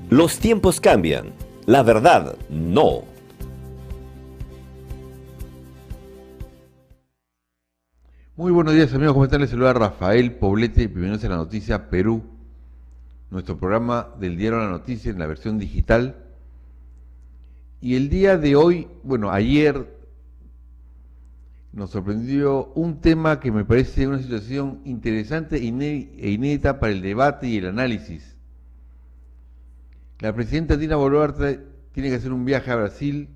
Los tiempos cambian, la verdad no. Muy buenos días amigos, ¿cómo están? Les saluda Rafael Poblete, bienvenidos a La Noticia Perú, nuestro programa del diario La Noticia en la versión digital. Y el día de hoy, ayer nos sorprendió un tema que me parece una situación interesante e inédita para el debate y el análisis. La presidenta Dina Boluarte tiene que hacer un viaje a Brasil,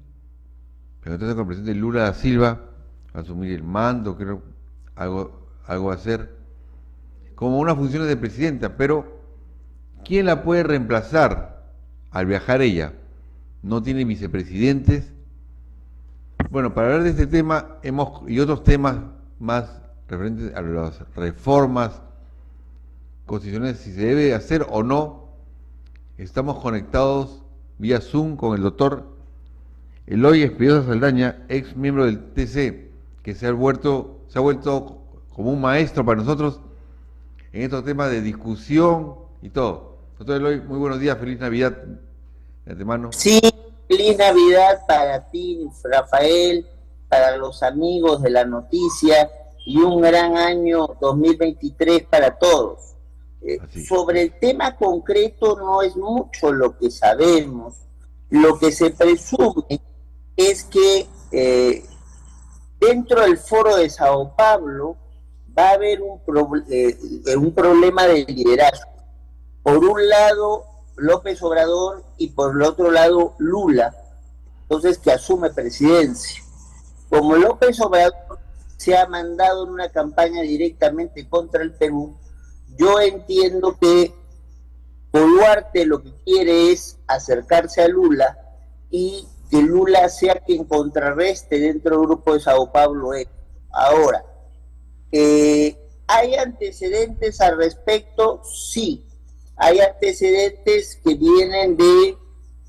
para encontrarse con el presidente Lula da Silva, a asumir el mando, creo, algo va a hacer, como unas funciones de presidenta, pero ¿quién la puede reemplazar al viajar ella? No tiene vicepresidentes. Bueno, para hablar de este tema y otros temas más referentes a las reformas constitucionales, si se debe hacer o no, estamos conectados vía Zoom con el doctor Eloy Espinosa Saldaña, ex miembro del TC, que se ha vuelto como un maestro para nosotros en estos temas de discusión y todo. Doctor Eloy, muy buenos días, feliz Navidad de antemano. Sí, feliz Navidad para ti, Rafael, para los amigos de La Noticia y un gran año 2023 para todos. Sobre el tema concreto no es mucho lo que sabemos. Lo que se presume es que dentro del foro de Sao Paulo va a haber un problema de liderazgo. Por un lado, López Obrador y por el otro lado, Lula, entonces que asume presidencia. Como López Obrador se ha mandado en una campaña directamente contra el Perú, yo entiendo que Boluarte lo que quiere es acercarse a Lula y que Lula sea quien contrarreste dentro del grupo de Sao Paulo. Ahora, ¿hay antecedentes al respecto? Sí. Hay antecedentes que vienen de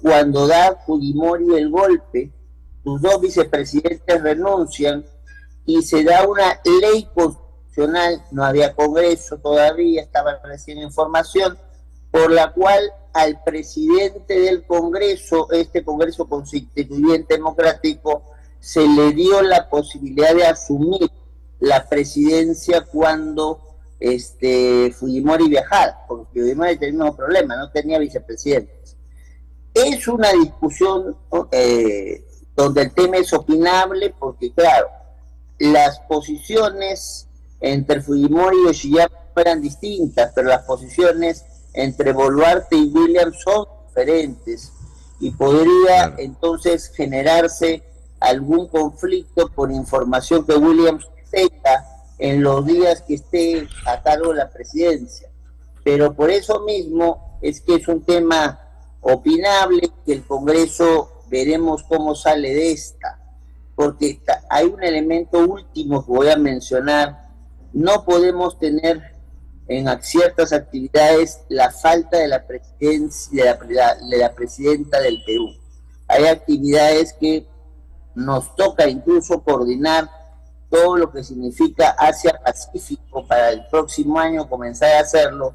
cuando da Fujimori el golpe, sus dos vicepresidentes renuncian y se da una ley constitucional, no había Congreso todavía, estaba recién en formación, por la cual al presidente del Congreso, este Congreso Constituyente Democrático, se le dio la posibilidad de asumir la presidencia cuando Fujimori viajara, porque Fujimori tenía el mismo problema, no tenía vicepresidentes. Es una discusión donde el tema es opinable, porque claro, las posiciones entre Fujimori y Yoshiyama eran distintas, pero las posiciones entre Boluarte y Williams son diferentes y podría entonces generarse algún conflicto por información que Williams tenga en los días que esté a cargo de la presidencia. Pero por eso mismo es que es un tema opinable, que el Congreso veremos cómo sale de esta, porque hay un elemento último que voy a mencionar. No podemos tener en ciertas actividades la falta de la presidencia de la presidenta del Perú. Hay actividades que nos toca incluso coordinar todo lo que significa Asia-Pacífico para el próximo año, comenzar a hacerlo.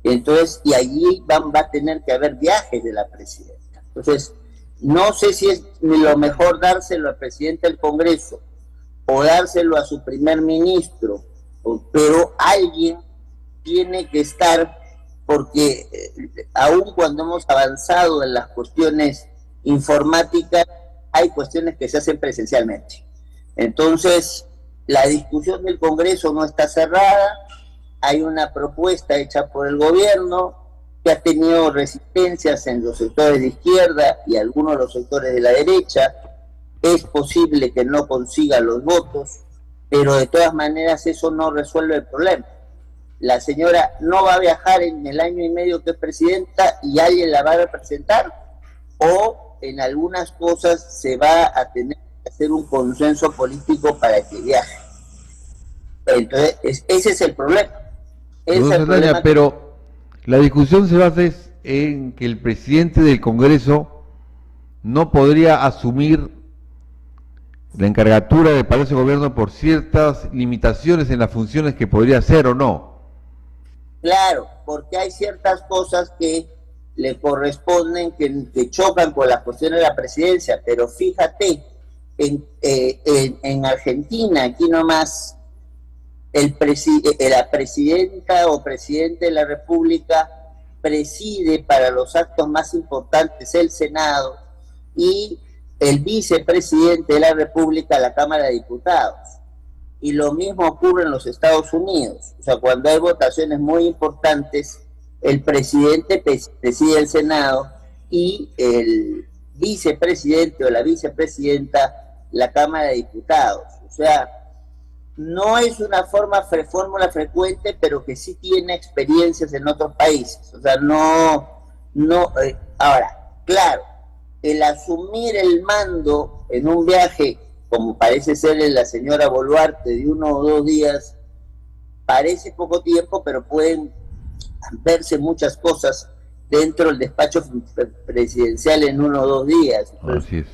Entonces, y allí va a tener que haber viajes de la presidenta. Entonces, no sé si es lo mejor dárselo al presidente del Congreso o dárselo a su primer ministro, pero alguien tiene que estar, porque aun cuando hemos avanzado en las cuestiones informáticas, hay cuestiones que se hacen presencialmente. Entonces, la discusión del Congreso no está cerrada, hay una propuesta hecha por el gobierno que ha tenido resistencias en los sectores de izquierda y algunos de los sectores de la derecha. Es posible que no consiga los votos, pero de todas maneras eso no resuelve el problema. La señora no va a viajar en el año y medio que es presidenta y alguien la va a representar, o en algunas cosas se va a tener que hacer un consenso político para que viaje. Entonces, ese es el problema. Pero la discusión se basa en que el presidente del Congreso no podría asumir la encargatura del Palacio de Gobierno por ciertas limitaciones en las funciones que podría hacer o no. Claro, porque hay ciertas cosas que le corresponden que chocan con las cuestiones de la presidencia, pero fíjate, en Argentina, aquí nomás, la presidenta o presidente de la República preside para los actos más importantes el Senado y el vicepresidente de la República la Cámara de Diputados. Y lo mismo ocurre en los Estados Unidos. O sea, cuando hay votaciones muy importantes, el presidente preside el Senado y el vicepresidente o la vicepresidenta la Cámara de Diputados. O sea, no es una fórmula frecuente, pero que sí tiene experiencias en otros países. O sea, ahora, claro, el asumir el mando en un viaje, como parece ser en la señora Boluarte, de 1 o 2 días, parece poco tiempo, pero pueden verse muchas cosas dentro del despacho presidencial en 1 o 2 días. Entonces,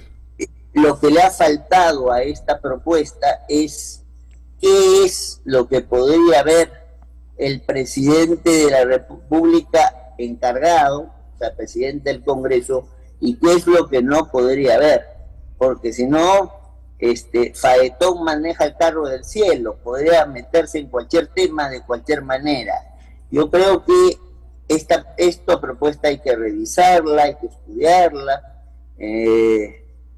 lo que le ha faltado a esta propuesta es qué es lo que podría ver el presidente de la República encargado, o sea, presidente del Congreso, y qué es lo que no podría ver, porque si no, Faetón maneja el carro del cielo, podría meterse en cualquier tema de cualquier manera. Yo creo que esta propuesta hay que revisarla, hay que estudiarla,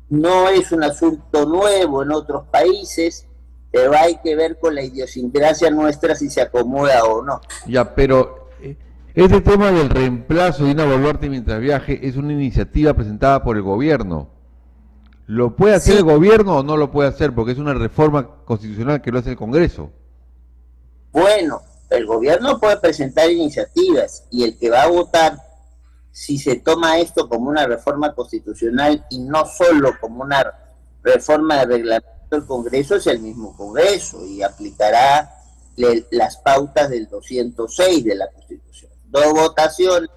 no es un asunto nuevo en otros países, pero hay que ver con la idiosincrasia nuestra si se acomoda o no. Ya, pero este tema del reemplazo de Dina Boluarte mientras viaje es una iniciativa presentada por el gobierno. ¿Lo puede hacer el gobierno o no lo puede hacer? Porque es una reforma constitucional que lo hace el Congreso. Bueno, el gobierno puede presentar iniciativas y el que va a votar, si se toma esto como una reforma constitucional y no solo como una reforma de reglamento del Congreso, es el mismo Congreso y aplicará las pautas del 206 de la Constitución. 2 votaciones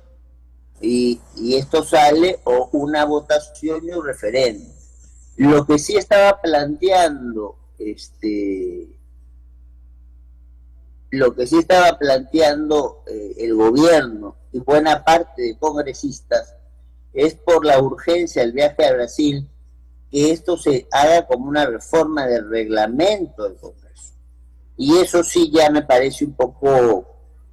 y esto sale, o una votación y un referéndum. Lo que sí estaba planteando el gobierno y buena parte de congresistas es, por la urgencia del viaje a Brasil, que esto se haga como una reforma del reglamento del Congreso. Y eso sí ya me parece un poco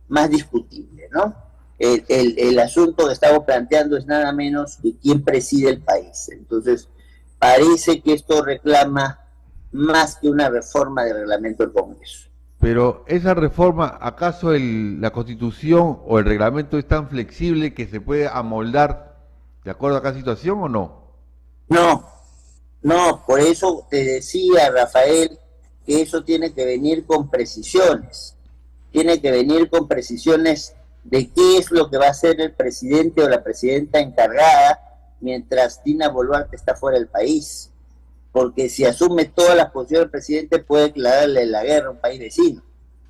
más discutible, ¿no? El asunto que estamos planteando es nada menos que quién preside el país. Entonces, parece que esto reclama más que una reforma del reglamento del Congreso. Pero esa reforma, ¿acaso la Constitución o el reglamento es tan flexible que se puede amoldar de acuerdo a cada situación o no? No, por eso te decía, Rafael, que eso tiene que venir con precisiones. Tiene que venir con precisiones de qué es lo que va a hacer el presidente o la presidenta encargada mientras Dina Boluarte está fuera del país. Porque si asume todas las posiciones del presidente, puede declararle la guerra a un país vecino,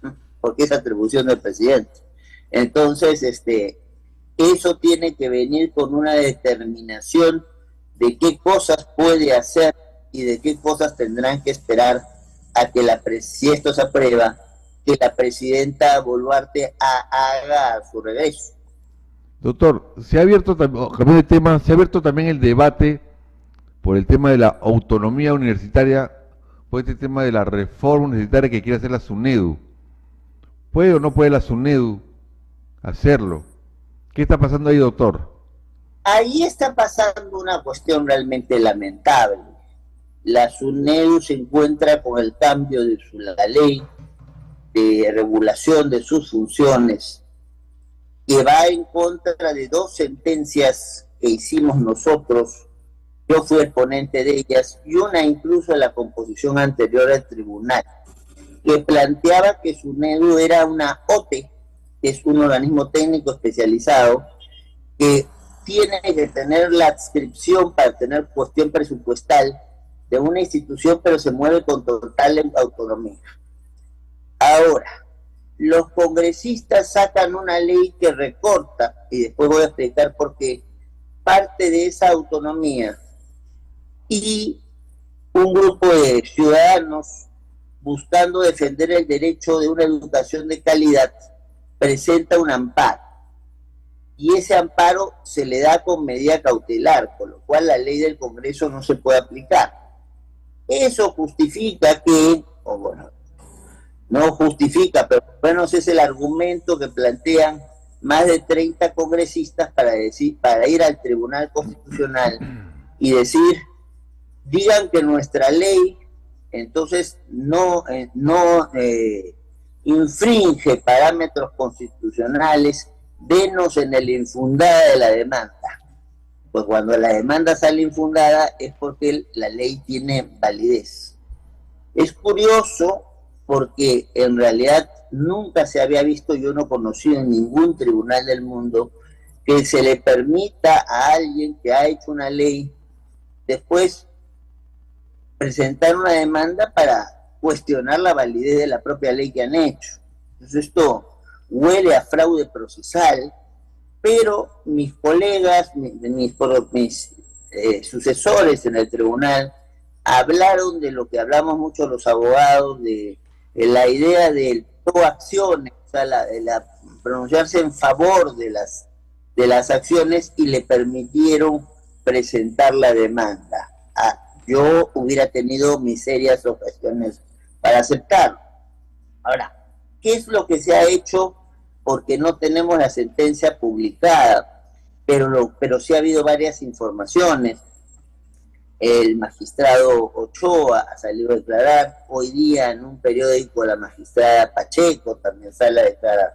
¿no? Porque es atribución del presidente. Entonces, eso tiene que venir con una determinación de qué cosas puede hacer y de qué cosas tendrán que esperar a que si esto se aprueba, que la presidenta Boluarte haga su regreso. Doctor, cambiando de tema, se ha abierto también el debate por el tema de la autonomía universitaria, por este tema de la reforma universitaria que quiere hacer la SUNEDU. ¿Puede o no puede la SUNEDU hacerlo? ¿Qué está pasando ahí, doctor? Ahí está pasando una cuestión realmente lamentable. La SUNEDU se encuentra con el cambio de la ley de regulación de sus funciones, que va en contra de 2 sentencias que hicimos nosotros. Yo fui el ponente de ellas, y una incluso en la composición anterior del tribunal, que planteaba que SUNEDU era una OTE, que es un organismo técnico especializado, que tiene que tener la adscripción para tener cuestión presupuestal de una institución, pero se mueve con total autonomía. Ahora, los congresistas sacan una ley que recorta, y después voy a explicar por qué, parte de esa autonomía, y un grupo de ciudadanos buscando defender el derecho de una educación de calidad presenta un amparo. y ese amparo se le da con medida cautelar, con lo cual la ley del Congreso no se puede aplicar. Eso justifica que, o bueno, no justifica, pero bueno, ese es el argumento que plantean más de 30 congresistas para ir al Tribunal Constitucional y decir, digan que nuestra ley entonces no infringe parámetros constitucionales, denos en el infundada de la demanda. Pues cuando la demanda sale infundada es porque la ley tiene validez. Es curioso porque en realidad nunca se había visto, yo no conocí en ningún tribunal del mundo, que se le permita a alguien que ha hecho una ley después presentar una demanda para cuestionar la validez de la propia ley que han hecho. Entonces esto huele a fraude procesal, pero mis colegas, mis sucesores en el tribunal hablaron de lo que hablamos mucho los abogados, de la idea del proacciones, o sea, pronunciarse en favor de las acciones, y le permitieron presentar la demanda. Yo hubiera tenido mis serias objeciones para aceptarlo. Ahora, ¿qué es lo que se ha hecho? Porque no tenemos la sentencia publicada, pero sí ha habido varias informaciones. El magistrado Ochoa ha salido a declarar, hoy día en un periódico la magistrada Pacheco también sale a declarar.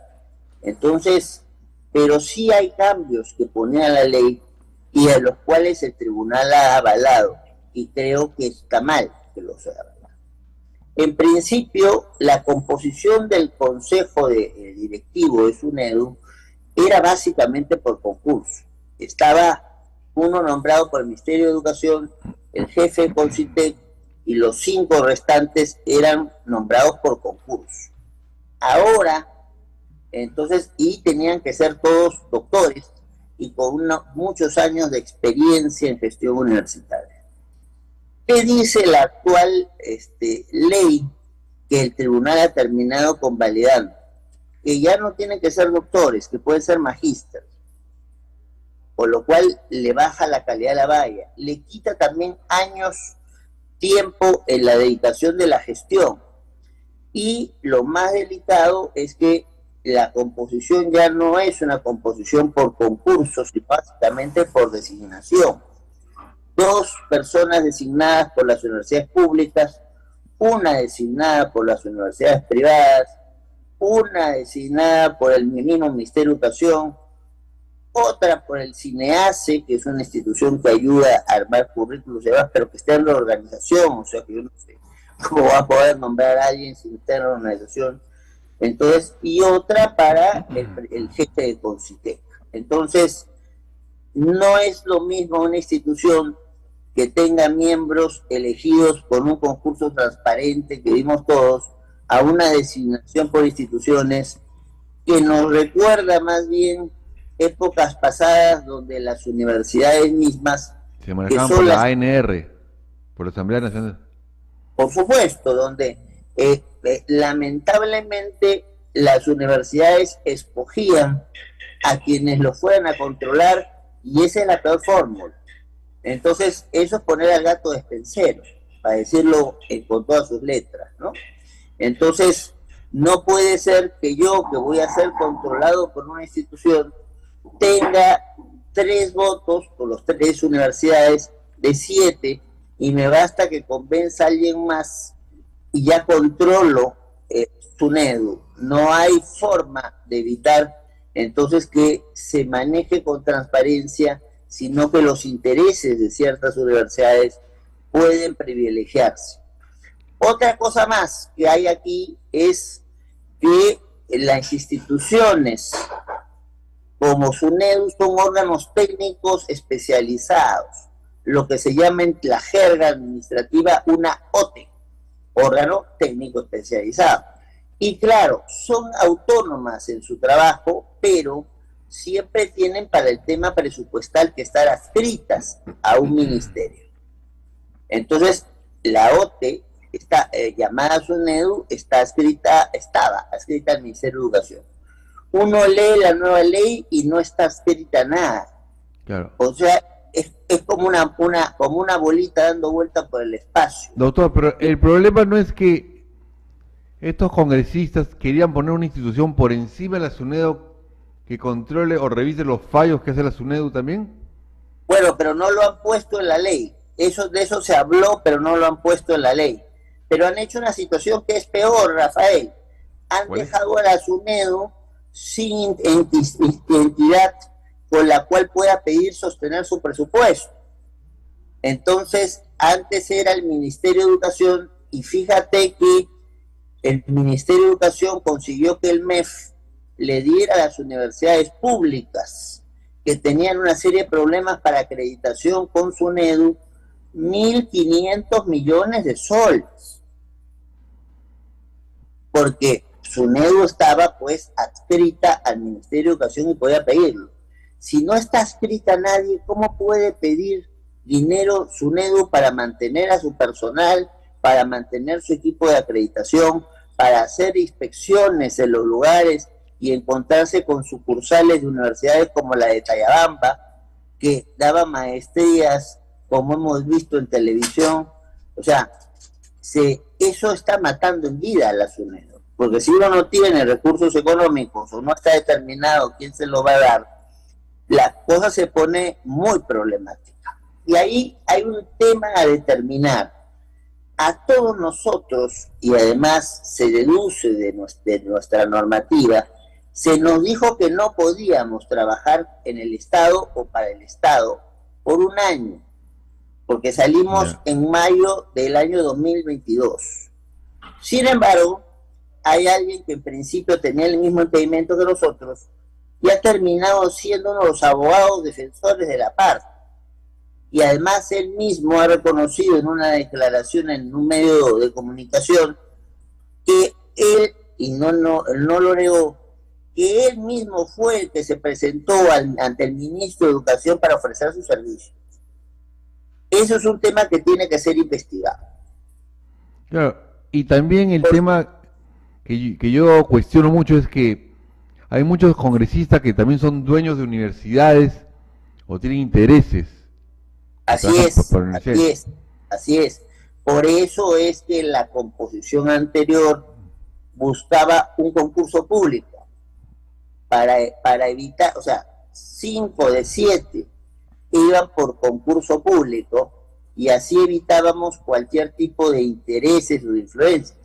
Entonces, pero sí hay cambios que pone a la ley y a los cuales el tribunal ha avalado, y creo que está mal que los haya avalado. En principio, la composición del consejo directivo de SUNEDU era básicamente por concurso. Estaba uno nombrado por el Ministerio de Educación, el jefe de CONCITEC, y los 5 restantes eran nombrados por concurso. Ahora, entonces, y tenían que ser todos doctores y con muchos años de experiencia en gestión universitaria. ¿Qué dice la actual ley que el tribunal ha terminado convalidando? Que ya no tienen que ser doctores, que pueden ser magísteres, por lo cual le baja la calidad de la valla, le quita también años, tiempo en la dedicación de la gestión, y lo más delicado es que la composición ya no es una composición por concursos, sino básicamente por designación. 2 personas designadas por las universidades públicas, una designada por las universidades privadas, una designada por el mismo Ministerio de Educación, otra por el CINEACE, que es una institución que ayuda a armar currículos y demás, pero que está en la organización, o sea que yo no sé cómo va a poder nombrar a alguien sin estar en la organización. Entonces, y otra para el jefe de CONCITEC. Entonces, no es lo mismo una institución que tenga miembros elegidos por un concurso transparente que vimos todos, a una designación por instituciones que nos recuerda más bien épocas pasadas donde las universidades mismas se manejaban por la ANR, por la Asamblea Nacional. Por supuesto, donde lamentablemente las universidades escogían a quienes los fueran a controlar, y esa es la peor fórmula. Entonces, eso es poner al gato despensero, para decirlo con todas sus letras, ¿no? Entonces, no puede ser que yo, que voy a ser controlado por una institución, tenga 3 votos por las 3 universidades de 7, y me basta que convenza a alguien más y ya controlo SUNEDU. No hay forma de evitar entonces que se maneje con transparencia, sino que los intereses de ciertas universidades pueden privilegiarse. Otra cosa más que hay aquí es que las instituciones como SUNEDU son órganos técnicos especializados, lo que se llama en la jerga administrativa una OTE, órgano técnico especializado. Y claro, son autónomas en su trabajo, pero siempre tienen para el tema presupuestal que estar adscritas a un ministerio. Entonces, la OTE, llamada SUNEDU, estaba adscrita al Ministerio de Educación. uno lee la nueva ley y no está escrita nada. Claro. O sea, es como una bolita dando vuelta por el espacio. Doctor, pero el problema no es que estos congresistas querían poner una institución por encima de la SUNEDU que controle o revise los fallos que hace la SUNEDU también. Bueno, pero no lo han puesto en la ley. De eso se habló, pero no lo han puesto en la ley. Pero han hecho una situación que es peor, Rafael. Han dejado a la SUNEDU sin entidad con la cual pueda pedir sostener su presupuesto. Entonces, antes era el Ministerio de Educación, y fíjate que el Ministerio de Educación consiguió que el MEF le diera a las universidades públicas que tenían una serie de problemas para acreditación con SUNEDU 1.500 millones de soles, porque SUNEDU estaba pues adscrita al Ministerio de Educación y podía pedirlo. Si no está adscrita nadie, ¿cómo puede pedir dinero SUNEDU para mantener a su personal, para mantener su equipo de acreditación, para hacer inspecciones en los lugares y encontrarse con sucursales de universidades como la de Tayabamba, que daba maestrías, como hemos visto en televisión? O sea, eso está matando en vida a la SUNEDU, porque si uno no tiene recursos económicos o no está determinado quién se lo va a dar, la cosa se pone muy problemática. Y ahí hay un tema a determinar. A todos nosotros, y además se deduce de nuestra normativa, se nos dijo que no podíamos trabajar en el Estado o para el Estado por un año, porque salimos en mayo del año 2022. Sin embargo, hay alguien que en principio tenía el mismo impedimento que nosotros y ha terminado siendo uno de los abogados defensores de la parte. Y además él mismo ha reconocido en una declaración en un medio de comunicación que él, y no lo negó, que él mismo fue el que se presentó ante el ministro de Educación para ofrecer sus servicios. Eso es un tema que tiene que ser investigado. Claro, y también el tema que yo cuestiono mucho es que hay muchos congresistas que también son dueños de universidades o tienen intereses. Así es. Por eso es que la composición anterior buscaba un concurso público para evitar, o sea, 5 de 7 iban por concurso público y así evitábamos cualquier tipo de intereses o de influencias.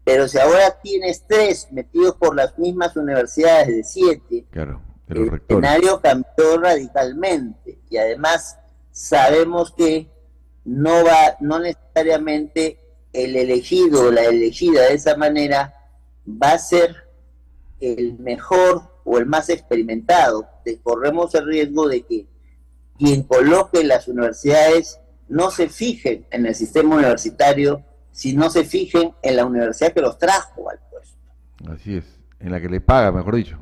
Pero si ahora tienes 3 metidos por las mismas universidades de 7, claro, el escenario cambió radicalmente y además sabemos que no necesariamente el elegido o la elegida de esa manera va a ser el mejor o el más experimentado. Corremos el riesgo de que quien coloque las universidades no se fijen en el sistema universitario, sino se fijen en la universidad que los trajo al puesto. Así es, en la que le paga, mejor dicho.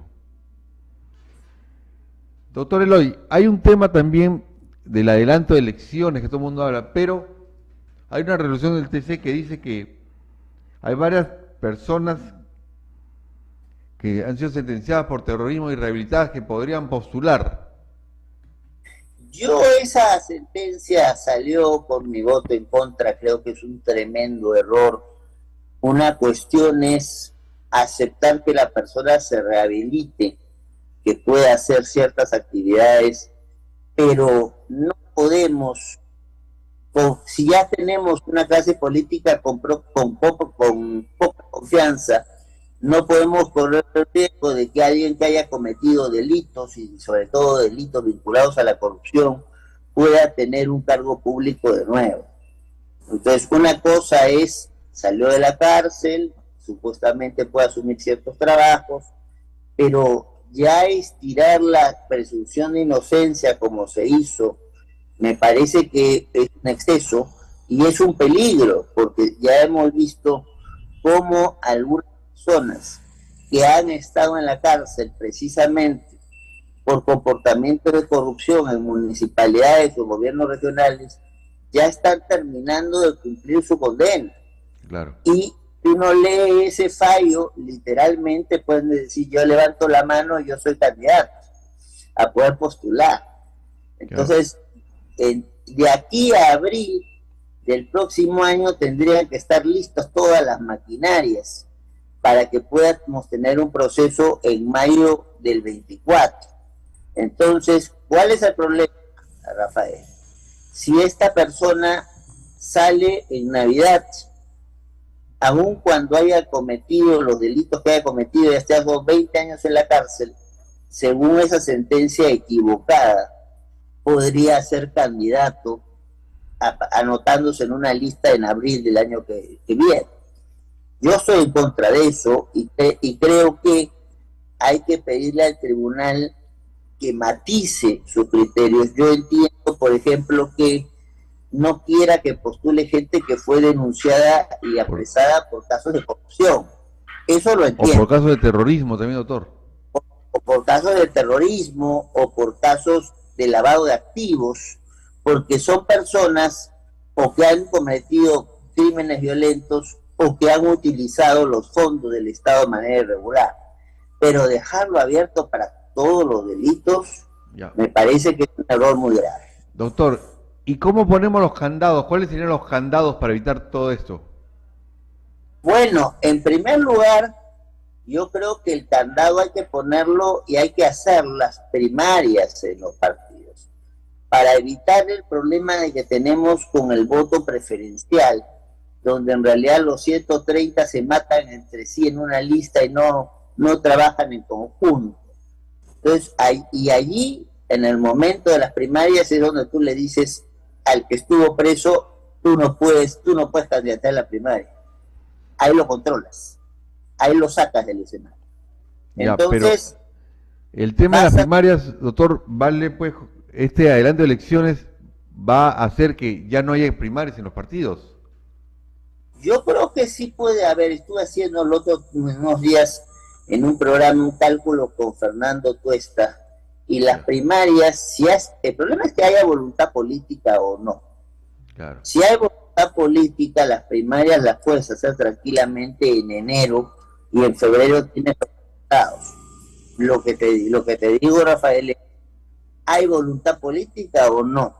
Doctor Eloy, hay un tema también del adelanto de elecciones que todo el mundo habla, pero hay una resolución del TC que dice que hay varias personas que han sido sentenciadas por terrorismo y rehabilitadas que podrían postular. Esa sentencia salió con mi voto en contra, creo que es un tremendo error. Una cuestión es aceptar que la persona se rehabilite, que pueda hacer ciertas actividades, pero no podemos, si ya tenemos una clase política con poca confianza, no podemos correr el riesgo de que alguien que haya cometido delitos, y sobre todo delitos vinculados a la corrupción, pueda tener un cargo público de nuevo. Entonces, una cosa es, salió de la cárcel, supuestamente puede asumir ciertos trabajos, pero ya estirar la presunción de inocencia como se hizo, me parece que es un exceso y es un peligro, porque ya hemos visto cómo algunas personas que han estado en la cárcel precisamente por comportamiento de corrupción en municipalidades o gobiernos regionales ya están terminando de cumplir su condena. Claro. Y Si uno lee ese fallo, literalmente pueden decir, yo levanto la mano y yo soy candidato a poder postular. Entonces, de aquí a abril del próximo año tendrían que estar listas todas las maquinarias para que podamos tener un proceso en mayo del 24. Entonces, ¿cuál es el problema, Rafael? Si esta persona sale en Navidad, aun cuando haya cometido los delitos que haya cometido y esté 20 años en la cárcel, según esa sentencia equivocada, podría ser candidato anotándose en una lista en abril del año que viene. Yo estoy en contra de eso y creo que hay que pedirle al tribunal que matice sus criterios. Yo entiendo, por ejemplo, que no quiera que postule gente que fue denunciada y apresada por casos de corrupción. Eso lo entiendo. O por casos de terrorismo también, doctor. O por casos de terrorismo, o por casos de lavado de activos, porque son personas o que han cometido crímenes violentos o que han utilizado los fondos del Estado de manera irregular. Pero dejarlo abierto para todos los delitos, me parece que es un error muy grave. Doctor, ¿y cómo ponemos los candados? ¿Cuáles serían los candados para evitar todo esto? Bueno, en primer lugar, yo creo que el candado hay que ponerlo y hay que hacer las primarias en los partidos para evitar el problema de que tenemos con el voto preferencial, donde en realidad los 130 se matan entre sí en una lista y no trabajan en conjunto. Entonces, allí, en el momento de las primarias, es donde tú le dices al que estuvo preso, tú no puedes candidatar a la primaria. Ahí lo controlas, ahí lo sacas del escenario. Entonces, pero el tema de las primarias, doctor, vale, pues, este adelanto de elecciones va a hacer que ya no haya primarias en los partidos. Yo creo que sí puede haber. Estuve haciendo los otros unos días en un programa un cálculo con Fernando Tuesta, y las primarias, el problema es que haya voluntad política o no. Claro. Si hay voluntad política, las primarias las puedes hacer tranquilamente en enero, y en febrero tienes resultados. Lo que te digo, Rafael, ¿hay voluntad política o no?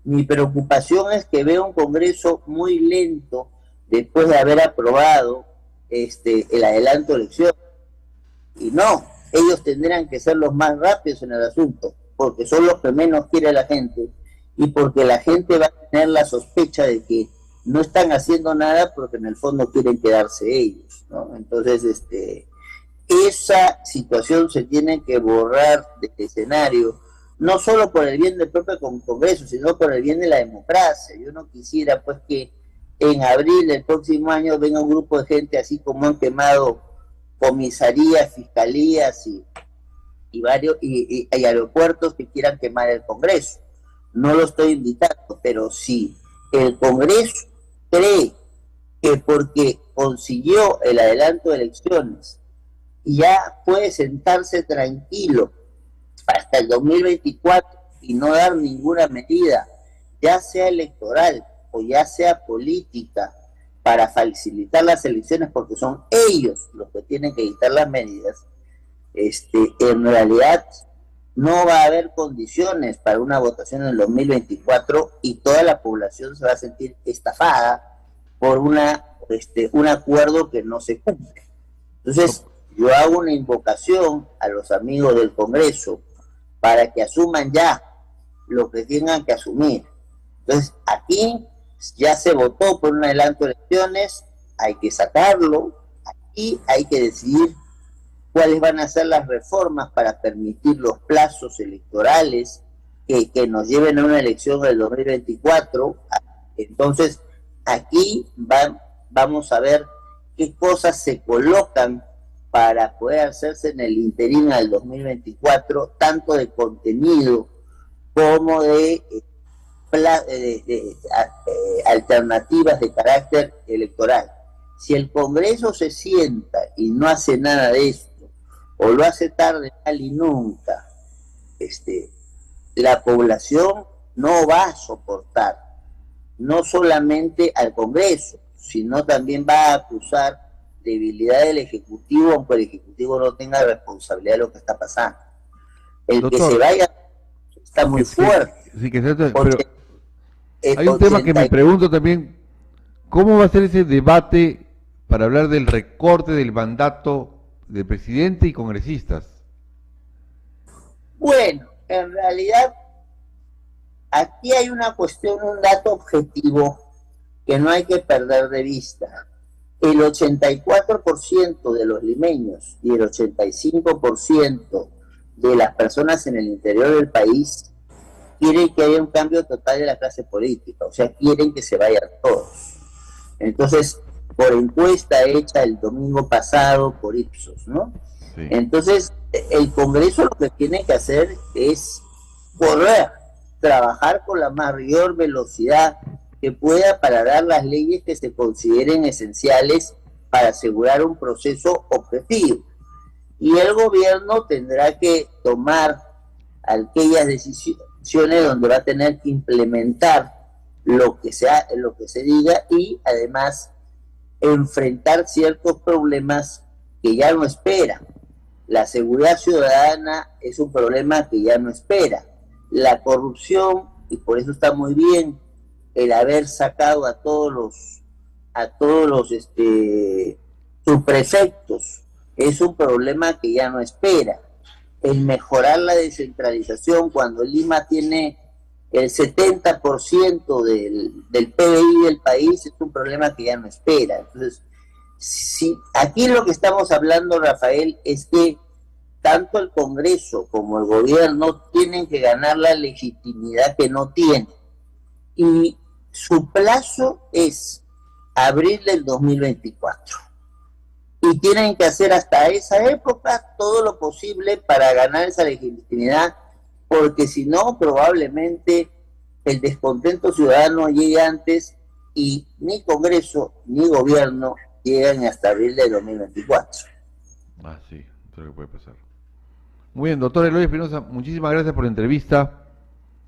Mi preocupación es que veo un Congreso muy lento después de haber aprobado el adelanto de elecciones. Y no, ellos tendrán que ser los más rápidos en el asunto, porque son los que menos quiere la gente, y porque la gente va a tener la sospecha de que no están haciendo nada porque en el fondo quieren quedarse ellos, ¿no? Entonces, esa situación se tiene que borrar del escenario, no solo por el bien del propio Congreso, sino por el bien de la democracia. Yo no quisiera, pues, que en abril del próximo año venga un grupo de gente, así como han quemado comisarías, fiscalías y varios y aeropuertos, que quieran quemar el Congreso. No lo estoy invitando, pero si el Congreso cree que porque consiguió el adelanto de elecciones ya puede sentarse tranquilo hasta el 2024 y no dar ninguna medida, ya sea electoral o ya sea política, para facilitar las elecciones, porque son ellos los que tienen que dictar las medidas, en realidad no va a haber condiciones para una votación en el 2024, y toda la población se va a sentir estafada por un acuerdo que no se cumple. Entonces, yo hago una invocación a los amigos del Congreso para que asuman ya lo que tengan que asumir. Entonces, aquí ya se votó por un adelanto de elecciones, hay que sacarlo, aquí hay que decidir cuáles van a ser las reformas para permitir los plazos electorales que nos lleven a una elección del 2024. Entonces, aquí vamos a ver qué cosas se colocan para poder hacerse en el interín al 2024, tanto de contenido como de alternativas de carácter electoral. Si el Congreso se sienta y no hace nada de esto, o lo hace tarde, mal y nunca, la población no va a soportar, no solamente al Congreso, sino también va a acusar debilidad del Ejecutivo, aunque el Ejecutivo no tenga responsabilidad de lo que está pasando. El Doctor, que se vaya está muy fuerte. Sí, pero hay un tema que me pregunto también, ¿cómo va a ser ese debate para hablar del recorte del mandato del presidente y congresistas? Bueno, en realidad aquí hay una cuestión, un dato objetivo que no hay que perder de vista. El 84% de los limeños y el 85% de las personas en el interior del país quieren que haya un cambio total de la clase política, o sea, quieren que se vayan todos. Entonces, por encuesta hecha el domingo pasado por Ipsos, ¿no? Sí. Entonces, el Congreso lo que tiene que hacer es correr, trabajar con la mayor velocidad que pueda para dar las leyes que se consideren esenciales para asegurar un proceso objetivo. Y el gobierno tendrá que tomar aquellas decisiones donde va a tener que implementar lo que se diga y además enfrentar ciertos problemas que ya no espera. La seguridad ciudadana es un problema que ya no espera. La corrupción, y por eso está muy bien el haber sacado a todos los subprefectos, es un problema que ya no espera. El mejorar la descentralización cuando Lima tiene el 70% del PBI del país es un problema que ya no espera. Entonces, si aquí lo que estamos hablando, Rafael, es que tanto el Congreso como el gobierno tienen que ganar la legitimidad que no tienen. Y su plazo es abril del 2024. Y tienen que hacer hasta esa época todo lo posible para ganar esa legitimidad, porque si no, probablemente el descontento ciudadano llegue antes y ni Congreso ni gobierno llegan hasta abril de 2024. Ah, sí, creo que puede pasar. Muy bien, doctor Eloy Espinosa, muchísimas gracias por la entrevista.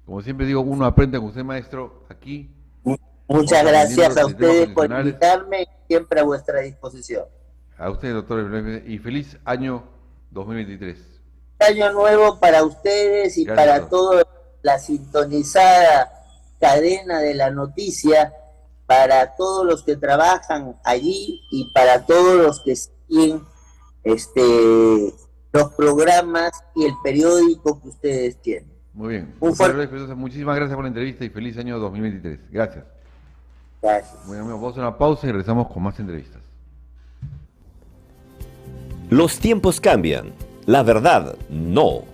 Como siempre digo, uno aprende con usted, maestro, aquí. Muchas gracias a ustedes por invitarme, siempre a vuestra disposición. A usted, doctor Eloy, y feliz año 2023. Año nuevo para ustedes y gracias para toda la sintonizada cadena de la noticia, para todos los que trabajan allí y para todos los que siguen los programas y el periódico que ustedes tienen. Muy bien. Muchísimas gracias por la entrevista y feliz año 2023. Gracias. Gracias. Bueno, amigos, vamos a una pausa y regresamos con más entrevistas. Los tiempos cambian. La verdad, no.